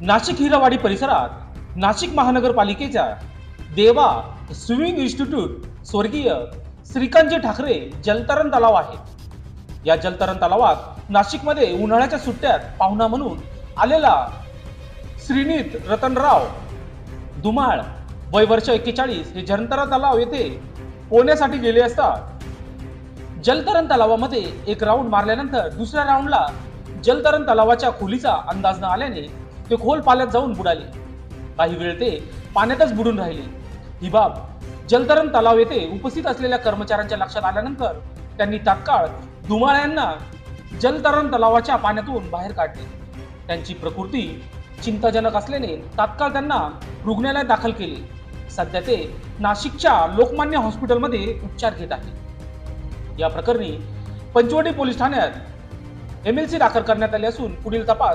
नाशिक हिरावाडी परिसरात नाशिक महानगरपालिकेच्या देवा स्विमिंग इन्स्टिट्यूट स्वर्गीय श्रीकांतजी ठाकरे जलतरण तलाव आहे। या जलतरण तलावात नाशिकमध्ये उन्हाळ्याच्या सुट्ट्यात पाहुणा म्हणून आलेला श्रीनीत रतनराव धुमाळ वय वर्ष 41 हे जलतरण तलाव येथे पोहण्यासाठी गेले असता जलतरण तलावामध्ये एक राऊंड मारल्यानंतर दुसऱ्या राऊंडला जलतरण तलावाच्या खोलीचा अंदाज न आल्याने ते खोल पाण्यात जाऊन बुडाले। काही वेळ ते पाण्यातच बुडून राहिले। ही बाब जलतरण तलाव येथे उपस्थित असलेल्या कर्मचाऱ्यांच्या लक्षात आल्यानंतर त्यांनी तात्काळ धुमाळ यांना जलतरण तलावाच्या पाण्यातून बाहेर काढले। त्यांची प्रकृती चिंताजनक असल्याने तात्काळ त्यांना रुग्णालयात दाखल केले। सध्या ते नाशिकच्या लोकमान्य हॉस्पिटलमध्ये उपचार घेत आहेत। या प्रकरणी पंचवटी पोलीस ठाण्यात MLC दाखल करण्यात आले असून पुढील तपास